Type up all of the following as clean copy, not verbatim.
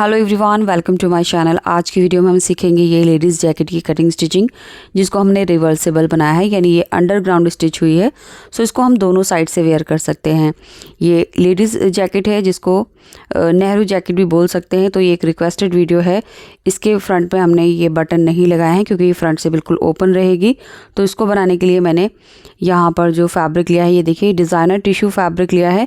Hello everyone, welcome to my channel. आज की video में हम सीखेंगे ये लेडीज़ जैकेट की कटिंग स्टिचिंग, जिसको हमने रिवर्सेबल बनाया है, यानी ये अंडरग्राउंड स्टिच हुई है। सो इसको हम दोनों साइड से वेयर कर सकते हैं। ये लेडीज़ जैकेट है जिसको नेहरू जैकेट भी बोल सकते हैं। तो ये एक रिक्वेस्टेड वीडियो है। इसके फ्रंट में हमने ये बटन नहीं लगाए हैं क्योंकि ये फ्रंट से बिल्कुल ओपन रहेगी। तो इसको बनाने के लिए मैंने यहाँ पर जो फैब्रिक लिया है, ये देखिए डिज़ाइनर टिश्यू फैब्रिक लिया है।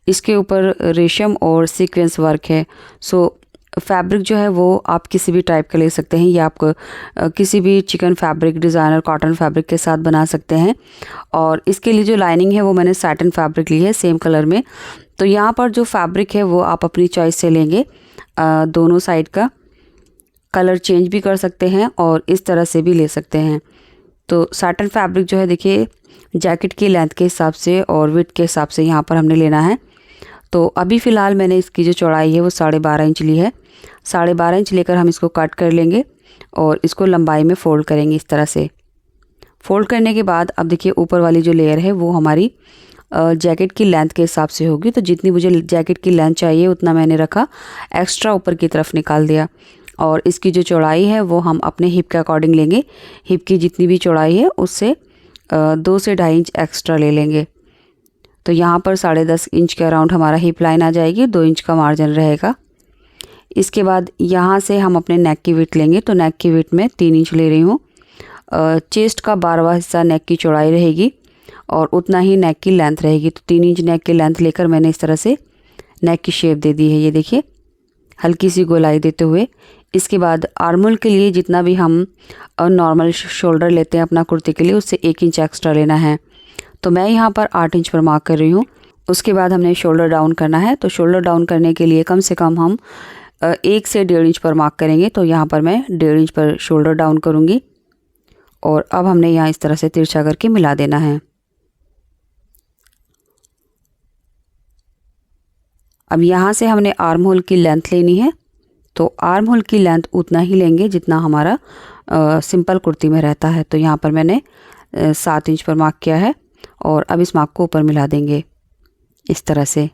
इसके ऊपर रेशम और सीक्वेंस वर्क है। सो फैब्रिक जो है वो आप किसी भी टाइप का ले सकते हैं, या आप किसी भी chicken fabric, designer cotton fabric के साथ बना सकते हैं। और इसके लिए जो लाइनिंग है वो मैंने सैटिन फैब्रिक ली है सेम कलर में। तो यहाँ पर जो फैब्रिक है वो आप अपनी चॉइस से लेंगे। दोनों साइड का कलर चेंज भी कर सकते हैं और इस तरह से भी ले सकते हैं। तो सैटिन फैब्रिक जो है देखिए जैकेट की लेंथ के हिसाब से और विड्थ के हिसाब से यहाँ पर हमने लेना है। तो अभी फ़िलहाल मैंने इसकी जो चौड़ाई है वो 12.5 इंच ली है। 12.5 इंच लेकर हम इसको कट कर लेंगे और इसको लंबाई में फ़ोल्ड करेंगे इस तरह से। फ़ोल्ड करने के बाद अब देखिए ऊपर वाली जो लेयर है वो हमारी जैकेट की लेंथ के हिसाब से होगी। तो जितनी मुझे जैकेट की लेंथ चाहिए उतना मैंने रखा, एक्स्ट्रा ऊपर की तरफ निकाल दिया। और इसकी जो चौड़ाई है वो हम अपने हिप के अकॉर्डिंग लेंगे। हिप की जितनी भी चौड़ाई है उससे 2 से 2.5 इंच एक्स्ट्रा ले लेंगे। तो यहाँ पर 10.5 इंच के अराउंड हमारा हिप लाइन आ जाएगी, 2 इंच का मार्जिन रहेगा। इसके बाद यहाँ से हम अपने नेक की विड्थ लेंगे। तो नेक की विड्थ में 3 इंच ले रही हूँ। चेस्ट का 12वां हिस्सा नेक की चौड़ाई रहेगी और उतना ही नेक की लेंथ रहेगी। तो 3 इंच नेक की लेंथ लेकर मैंने इस तरह से नेक की शेप दे दी है, ये देखिए हल्की सी गोलाई देते हुए। इसके बाद आर्मोल के लिए जितना भी हम नॉर्मल शोल्डर लेते हैं अपना कुर्ती के लिए, उससे 1 इंच एक्स्ट्रा लेना है। तो मैं यहाँ पर 8 इंच पर मार्क कर रही हूँ। उसके बाद हमने शोल्डर डाउन करना है। तो शोल्डर डाउन करने के लिए कम से कम हम 1 से 1.5 इंच पर मार्क करेंगे। तो यहाँ पर मैं 1.5 इंच पर शोल्डर डाउन करूँगी और अब हमने यहाँ इस तरह से तिरछा करके मिला देना है। अब यहाँ से हमने आर्म होल की लेंथ लेनी है। तो आर्म होल की लेंथ उतना ही लेंगे जितना हमारा सिंपल कुर्ती में रहता है। तो यहाँ पर मैंने 7 इंच पर मार्क किया है और अब इस मार्क को ऊपर मिला देंगे इस तरह से।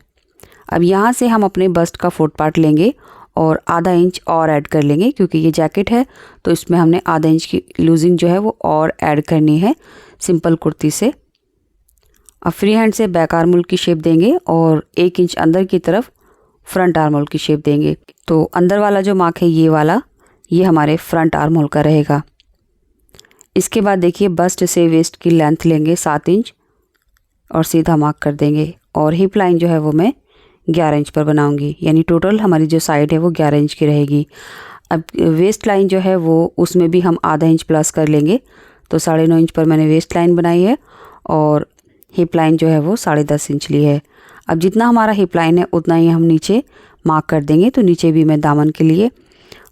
अब यहाँ से हम अपने बस्ट का फोर्थ पार्ट लेंगे और आधा इंच और ऐड कर लेंगे, क्योंकि ये जैकेट है तो इसमें हमने आधा इंच की लूजिंग जो है वो और ऐड करनी है सिंपल कुर्ती से। अब फ्री हैंड से बैक आर्म होल की शेप देंगे और 1 इंच अंदर की तरफ फ्रंट आर्म होल की शेप देंगे। तो अंदर वाला जो मार्क है ये वाला, ये हमारे फ्रंट आर्म होल का रहेगा। इसके बाद देखिए बस्ट से वेस्ट की लेंथ लेंगे 7 इंच और सीधा मार्क कर देंगे। और हिप लाइन जो है वो मैं 11 इंच पर बनाऊंगी, यानी टोटल हमारी जो साइड है वो 11 इंच की रहेगी। अब वेस्ट लाइन जो है वो उसमें भी हम आधा इंच प्लस कर लेंगे। तो 9.5 इंच पर मैंने वेस्ट लाइन बनाई है और हिप लाइन जो है वो 10.5 इंच ली है। अब जितना हमारा हिप लाइन है उतना ही हम नीचे मार्क कर देंगे। तो नीचे भी मैं दामन के लिए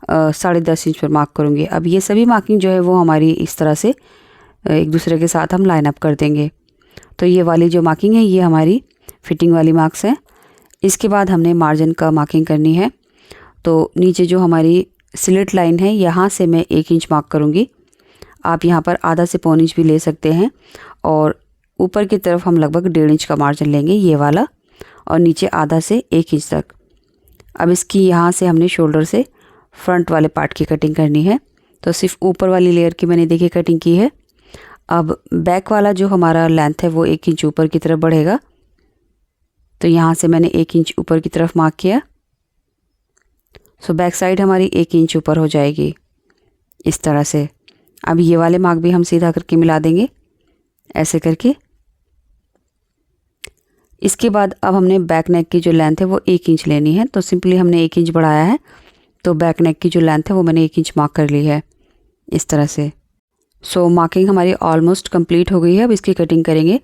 10.5 इंच पर मार्क करूँगी। अब ये सभी मार्किंग जो है वो हमारी इस तरह से एक दूसरे के साथ हम लाइन अप कर देंगे। तो ये वाली जो मार्किंग है ये हमारी फिटिंग वाली मार्क्स है। इसके बाद हमने मार्जिन का मार्किंग करनी है। तो नीचे जो हमारी स्लिट लाइन है यहाँ से मैं 1 इंच मार्क करूँगी। आप यहाँ पर आधा से 1.25 इंच भी ले सकते हैं। और ऊपर की तरफ हम लगभग 1.5 इंच का मार्जिन लेंगे ये वाला, और नीचे आधा से 1 इंच तक। अब इसकी यहाँ से हमने शोल्डर से फ्रंट वाले पार्ट की कटिंग करनी है। तो सिर्फ ऊपर वाली लेयर की मैंने देखिए कटिंग की है। अब बैक वाला जो हमारा लेंथ है वो 1 इंच ऊपर की तरफ बढ़ेगा। तो यहाँ से मैंने 1 इंच ऊपर की तरफ मार्क किया। सो बैक साइड हमारी 1 इंच ऊपर हो जाएगी इस तरह से। अब ये वाले मार्क भी हम सीधा करके मिला देंगे ऐसे करके। इसके बाद अब हमने बैक नेक की जो लेंथ है वो 1 इंच लेनी है। तो सिंपली हमने 1 इंच बढ़ाया है। तो बैक नेक की जो लेंथ है वो मैंने 1 इंच मार्क कर ली है इस तरह से। सो मार्किंग हमारी ऑलमोस्ट कंप्लीट हो गई है। अब इसकी कटिंग करेंगे।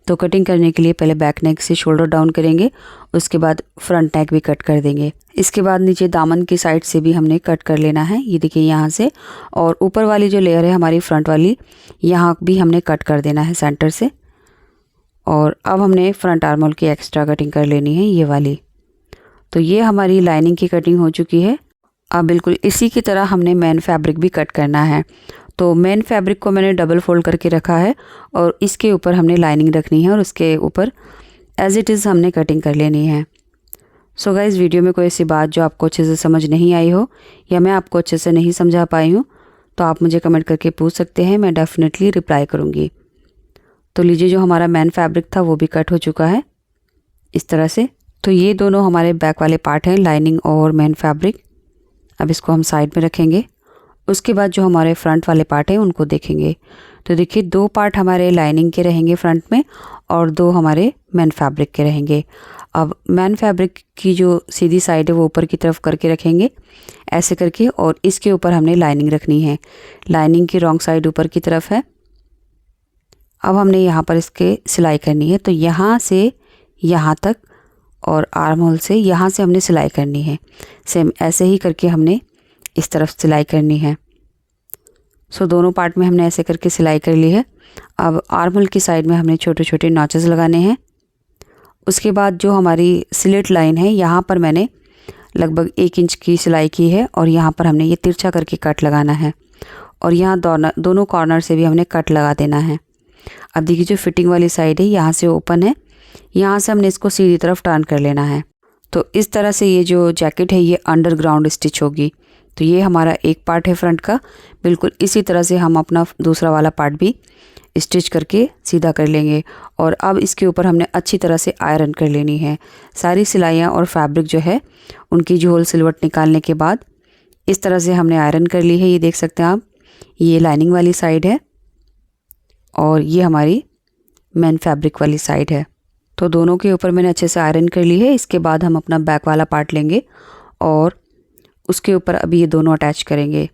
तो कटिंग करने के लिए पहले बैक नेक से शोल्डर डाउन करेंगे, उसके बाद फ्रंट नेक भी कट कर देंगे। इसके बाद नीचे दामन की साइड से भी हमने कट कर लेना है, ये देखिए यहाँ से। और ऊपर वाली जो लेयर है हमारी फ्रंट वाली, यहाँ भी हमने कट कर देना है सेंटर से। और अब हमने फ्रंट आर्म होल की एक्स्ट्रा कटिंग कर लेनी है ये वाली। तो ये हमारी लाइनिंग की कटिंग हो चुकी है। अब बिल्कुल इसी की तरह हमने मेन फैब्रिक भी कट करना है। तो मेन फैब्रिक को मैंने डबल फोल्ड करके रखा है और इसके ऊपर हमने लाइनिंग रखनी है और उसके ऊपर एज इट इज़ हमने कटिंग कर लेनी है। सो गाइस, वीडियो में कोई ऐसी बात जो आपको अच्छे से समझ नहीं आई हो या मैं आपको अच्छे से नहीं समझा पाई हूँ तो आप मुझे कमेंट करके पूछ सकते हैं, मैं डेफिनेटली रिप्लाई करूँगी। तो लीजिए, जो हमारा मेन फैब्रिक था वो भी कट हो चुका है इस तरह से। तो ये दोनों हमारे बैक वाले पार्ट हैं, लाइनिंग और मेन फैब्रिक। अब इसको हम साइड में रखेंगे। उसके बाद जो हमारे फ्रंट वाले पार्ट हैं उनको देखेंगे। तो देखिए, 2 पार्ट हमारे लाइनिंग के रहेंगे फ्रंट में और 2 हमारे मेन फैब्रिक के रहेंगे। अब मेन फैब्रिक की जो सीधी साइड है वो ऊपर की तरफ करके रखेंगे ऐसे करके, और इसके ऊपर हमने लाइनिंग रखनी है। लाइनिंग की रॉन्ग साइड ऊपर की तरफ है। अब हमने यहाँ पर इसके सिलाई करनी है। तो यहाँ से यहाँ तक और आर्म होल से यहाँ से हमने सिलाई करनी है। सेम ऐसे ही करके हमने इस तरफ सिलाई करनी है। सो दोनों पार्ट में हमने ऐसे करके सिलाई कर ली है। अब आर्म होल की साइड में हमने छोटे छोटे नॉचेस लगाने हैं। उसके बाद जो हमारी स्लिट लाइन है यहाँ पर मैंने लगभग 1 इंच की सिलाई की है और यहाँ पर हमने ये तिरछा करके कट लगाना है और यहाँ दोनों कॉर्नर से भी हमने कट लगा देना है। अब देखिए, जो फिटिंग वाली साइड है यहाँ से ओपन है, यहाँ से हमने इसको सीधी तरफ टर्न कर लेना है। तो इस तरह से ये जो जैकेट है ये अंडरग्राउंड स्टिच होगी। तो ये हमारा एक पार्ट है फ्रंट का। बिल्कुल इसी तरह से हम अपना दूसरा वाला पार्ट भी स्टिच करके सीधा कर लेंगे। और अब इसके ऊपर हमने अच्छी तरह से आयरन कर लेनी है। सारी सिलाइयाँ और फैब्रिक जो है उनकी जो होल सिलवट निकालने के बाद इस तरह से हमने आयरन कर ली है। ये देख सकते हैं आप, ये लाइनिंग वाली साइड है और ये हमारी मेन फैब्रिक वाली साइड है। तो दोनों के ऊपर मैंने अच्छे से आयरन कर ली है। इसके बाद हम अपना बैक वाला पार्ट लेंगे और उसके ऊपर अभी ये दोनों अटैच करेंगे।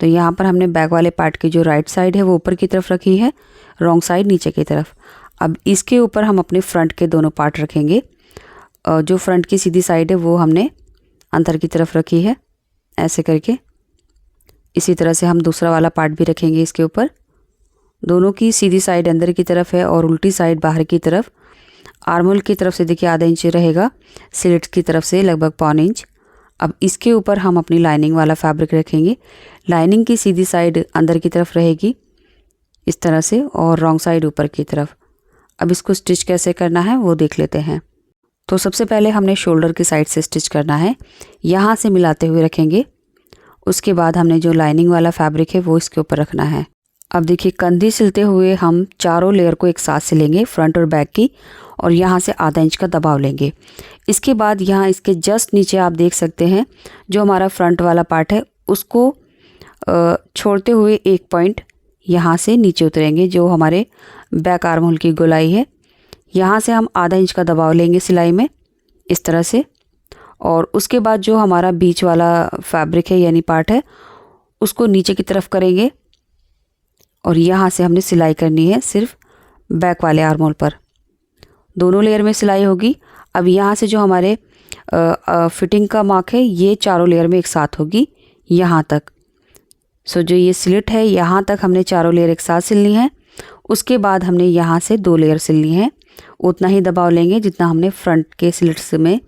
तो यहाँ पर हमने बैक वाले पार्ट की जो राइट साइड है वो ऊपर की तरफ रखी है, रॉन्ग साइड नीचे की तरफ। अब इसके ऊपर हम अपने फ्रंट के दोनों पार्ट रखेंगे। जो फ्रंट की सीधी साइड है वो हमने अंदर की तरफ रखी है ऐसे करके। इसी तरह से हम दूसरा वाला पार्ट भी रखेंगे इसके ऊपर। दोनों की सीधी साइड अंदर की तरफ है और उल्टी साइड बाहर की तरफ। आर्म होल की तरफ से देखिए आधा इंच रहेगा, स्लिट की तरफ से लगभग 1.25 इंच। अब इसके ऊपर हम अपनी लाइनिंग वाला फैब्रिक रखेंगे। लाइनिंग की सीधी साइड अंदर की तरफ रहेगी इस तरह से और रॉन्ग साइड ऊपर की तरफ। अब इसको स्टिच कैसे करना है वो देख लेते हैं। तो सबसे पहले हमने शोल्डर की साइड से स्टिच करना है, यहाँ से मिलाते हुए रखेंगे। उसके बाद हमने जो लाइनिंग वाला फैब्रिक है वो इसके ऊपर रखना है। अब देखिए, कंधी सिलते हुए हम चारों लेयर को एक साथ सिलेंगे, फ्रंट और बैक की, और यहाँ से आधा इंच का दबाव लेंगे। इसके बाद यहाँ इसके जस्ट नीचे आप देख सकते हैं जो हमारा फ्रंट वाला पार्ट है उसको छोड़ते हुए 1 पॉइंट यहाँ से नीचे उतरेंगे। जो हमारे बैक आर्म होल की गोलाई है यहाँ से हम आधा इंच का दबाव लेंगे सिलाई में इस तरह से। और उसके बाद जो हमारा बीच वाला फैब्रिक है यानी पार्ट है उसको नीचे की तरफ करेंगे और यहाँ से हमने सिलाई करनी है सिर्फ बैक वाले आर्म होल पर। दोनों लेयर में सिलाई होगी। अब यहाँ से जो हमारे फिटिंग का मार्क है ये चारों लेयर में एक साथ होगी यहाँ तक। सो जो ये स्लिट है यहाँ तक हमने चारों लेयर एक साथ सिलनी है। उसके बाद हमने यहाँ से 2 लेयर सिलनी है। उतना ही दबाव लेंगे जितना हमने फ्रंट के स्लिट्स में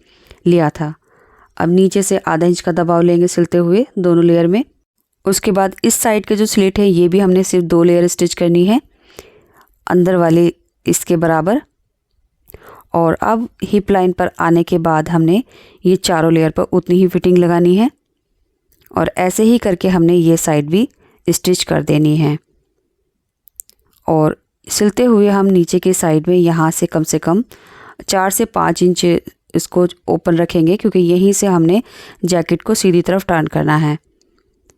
लिया था। अब नीचे से आधा इंच का दबाव लेंगे सिलते हुए दोनों लेयर में। उसके बाद इस साइड के जो स्लिट है ये भी हमने सिर्फ 2 लेयर स्टिच करनी है अंदर वाले इसके बराबर। और अब हिप लाइन पर आने के बाद हमने ये चारों लेयर पर उतनी ही फिटिंग लगानी है और ऐसे ही करके हमने ये साइड भी स्टिच कर देनी है। और सिलते हुए हम नीचे के साइड में यहाँ से कम 4 से 5 इंच इसको ओपन रखेंगे क्योंकि यहीं से हमने जैकेट को सीधी तरफ टर्न करना है।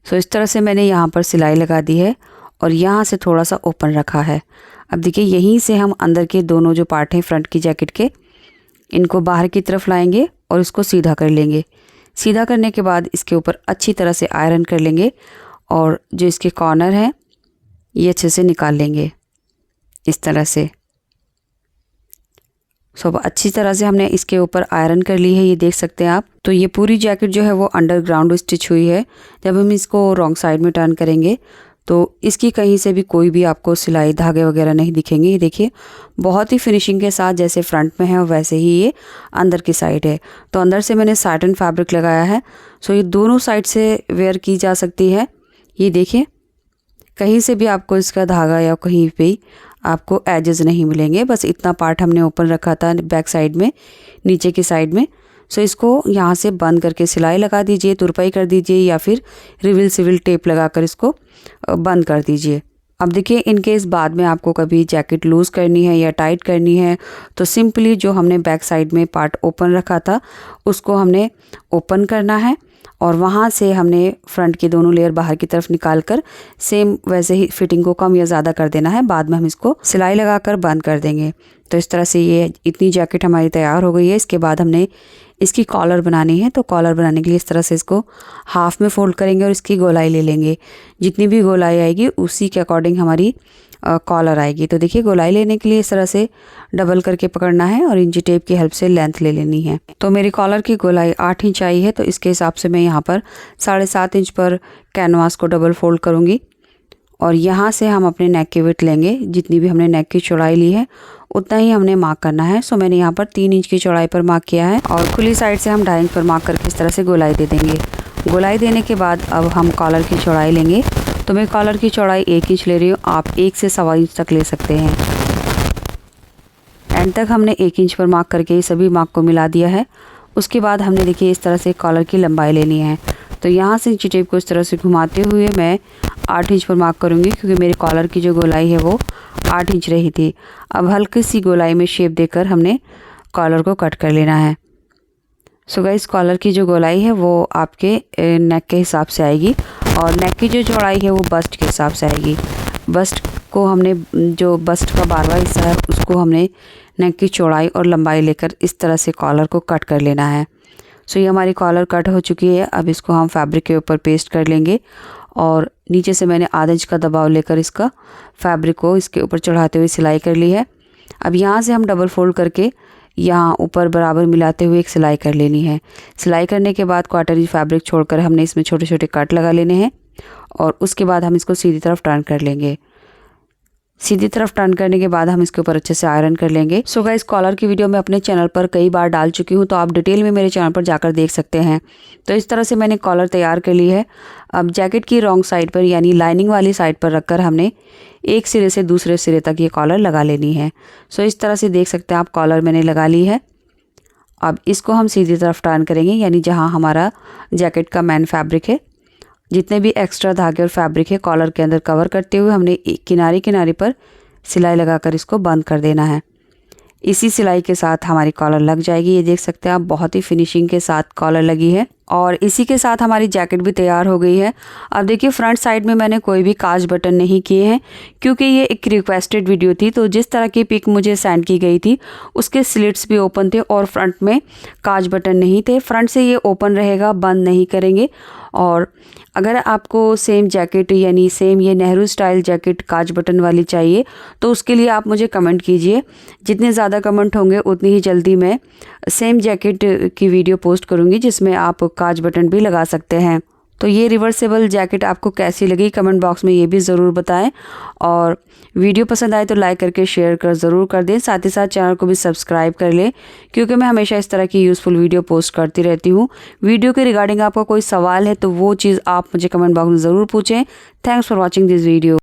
सो इस तरह से मैंने यहाँ पर सिलाई लगा दी है और यहाँ से थोड़ा सा ओपन रखा है। अब देखिए, यहीं से हम अंदर के दोनों जो पार्ट हैं फ्रंट की जैकेट के इनको बाहर की तरफ लाएंगे और इसको सीधा कर लेंगे। सीधा करने के बाद इसके ऊपर अच्छी तरह से आयरन कर लेंगे और जो इसके कॉर्नर हैं ये अच्छे से निकाल लेंगे इस तरह से। सो अच्छी तरह से हमने इसके ऊपर आयरन कर ली है, ये देख सकते हैं आप। तो ये पूरी जैकेट जो है वो अंडरग्राउंड स्टिच हुई है। जब हम इसको रॉन्ग साइड में टर्न करेंगे तो इसकी कहीं से भी कोई भी आपको सिलाई धागे वगैरह नहीं दिखेंगे। ये देखिए, बहुत ही फिनिशिंग के साथ जैसे फ्रंट में है वैसे ही ये अंदर की साइड है। तो अंदर से मैंने साटन फैब्रिक लगाया है। सो ये दोनों साइड से वेयर की जा सकती है। ये देखिए, कहीं से भी आपको इसका धागा या कहीं भी आपको एजेस नहीं मिलेंगे। बस इतना पार्ट हमने ओपन रखा था बैक साइड में, नीचे की साइड में। सो इसको यहाँ से बंद करके सिलाई लगा दीजिए, तुरपाई कर दीजिए या फिर रिविल सिविल टेप लगाकर इसको बंद कर दीजिए। अब देखिए, इन केस बाद में आपको कभी जैकेट लूज़ करनी है या टाइट करनी है तो सिंपली जो हमने बैक साइड में पार्ट ओपन रखा था उसको हमने ओपन करना है और वहाँ से हमने फ्रंट के दोनों लेयर बाहर की तरफ निकाल कर सेम वैसे ही फिटिंग को कम या ज़्यादा कर देना है। बाद में हम इसको सिलाई लगाकर बंद कर देंगे। तो इस तरह से ये इतनी जैकेट हमारी तैयार हो गई है। इसके बाद हमने इसकी कॉलर बनानी है। तो कॉलर बनाने के लिए इस तरह से इसको हाफ में फोल्ड करेंगे और इसकी गोलाई ले लेंगे। जितनी भी गोलाई आएगी उसी के अकॉर्डिंग हमारी कॉलर आएगी। तो देखिए, गोलाई लेने के लिए इस तरह से डबल करके पकड़ना है और इंची टेप की हेल्प से लेंथ ले लेनी है। तो मेरी कॉलर की गोलाई 8 इंच आई है, तो इसके हिसाब से मैं यहाँ पर 7.5 इंच पर कैनवास को डबल फोल्ड करूँगी और यहाँ से हम अपने नेक की विड्थ लेंगे। जितनी भी हमने नेक की चौड़ाई ली है उतना ही हमने मार्क करना है। सो मैंने यहाँ पर 3 इंच की चौड़ाई पर मार्क किया है और खुली साइड से हम 2.5 इंच पर मार्क करके इस तरह से गोलाई दे देंगे। गोलाई देने के बाद अब हम कॉलर की चौड़ाई लेंगे। तो मैं कॉलर की चौड़ाई 1 इंच ले रही हूँ, आप 1 से 1.25 इंच तक ले सकते हैं। एंड तक हमने 1 इंच पर मार्क करके सभी मार्क को मिला दिया है। उसके बाद हमने देखिए इस तरह से कॉलर की लंबाई लेनी है। तो यहाँ से इंची टेप को इस तरह से घुमाते हुए मैं 8 इंच पर मार्क करूँगी, क्योंकि मेरी कॉलर की जो गोलाई है वो 8 इंच रही थी। अब हल्की सी गोलाई में शेप देकर हमने कॉलर को कट कर लेना है। सो गाइस, कॉलर की जो गोलाई है वो आपके नेक के हिसाब से आएगी और नेक की जो चौड़ाई है वो बस्ट के हिसाब से आएगी। बस्ट को हमने, जो बस्ट का बारवा हिस्सा है उसको हमने नेक की चौड़ाई और लंबाई लेकर इस तरह से कॉलर को कट कर लेना है। सो ये हमारी कॉलर कट हो चुकी है। अब इसको हम फैब्रिक के ऊपर पेस्ट कर लेंगे और नीचे से मैंने आधा इंच का दबाव लेकर इसका फैब्रिक को इसके ऊपर चढ़ाते हुए सिलाई कर ली है। अब यहाँ से हम डबल फोल्ड करके यहाँ ऊपर बराबर मिलाते हुए एक सिलाई कर लेनी है। सिलाई करने के बाद 1/4 इंच फैब्रिक छोड़कर हमने इसमें छोटे छोटे कट लगा लेने हैं और उसके बाद हम इसको सीधी तरफ टर्न कर लेंगे। सीधी तरफ टर्न करने के बाद हम इसके ऊपर अच्छे से आयरन कर लेंगे। सो गाइस, कॉलर की वीडियो मैं अपने चैनल पर कई बार डाल चुकी हूँ, तो आप डिटेल में मेरे चैनल पर जाकर देख सकते हैं। तो इस तरह से मैंने कॉलर तैयार कर ली है। अब जैकेट की रॉन्ग साइड पर यानी लाइनिंग वाली साइड पर रखकर हमने एक सिरे से दूसरे सिरे तक ये कॉलर लगा लेनी है। सो इस तरह से देख सकते हैं आप, कॉलर मैंने लगा ली है। अब इसको हम सीधी तरफ टर्न करेंगे, यानी जहाँ हमारा जैकेट का मेन फैब्रिक है, जितने भी एक्स्ट्रा धागे और फैब्रिक है कॉलर के अंदर कवर करते हुए हमने किनारे किनारे पर सिलाई लगाकर इसको बंद कर देना है। इसी सिलाई के साथ हमारी कॉलर लग जाएगी। ये देख सकते हैं आप, बहुत ही फिनिशिंग के साथ कॉलर लगी है और इसी के साथ हमारी जैकेट भी तैयार हो गई है। अब देखिए, फ्रंट साइड में मैंने कोई भी काज बटन नहीं किए हैं, क्योंकि ये एक रिक्वेस्टेड वीडियो थी। तो जिस तरह की पिक मुझे सेंड की गई थी उसके स्लिट्स भी ओपन थे और फ्रंट में काज बटन नहीं थे। फ्रंट से ये ओपन रहेगा, बंद नहीं करेंगे। और अगर आपको सेम जैकेट यानी सेम ये नेहरू स्टाइल जैकेट काज बटन वाली चाहिए तो उसके लिए आप मुझे कमेंट कीजिए। जितने ज़्यादा कमेंट होंगे उतनी ही जल्दी मैं सेम जैकेट की वीडियो पोस्ट करूँगी जिसमें आप काज बटन भी लगा सकते हैं। तो ये रिवर्सेबल जैकेट आपको कैसी लगी कमेंट बॉक्स में ये भी ज़रूर बताएं और वीडियो पसंद आए तो लाइक करके शेयर कर ज़रूर कर दें। साथ ही साथ चैनल को भी सब्सक्राइब कर लें, क्योंकि मैं हमेशा इस तरह की यूज़फुल वीडियो पोस्ट करती रहती हूँ। वीडियो के रिगार्डिंग आपका कोई सवाल है तो वो चीज़ आप मुझे कमेंट बॉक्स में ज़रूर पूछें। Thanks for watching this video.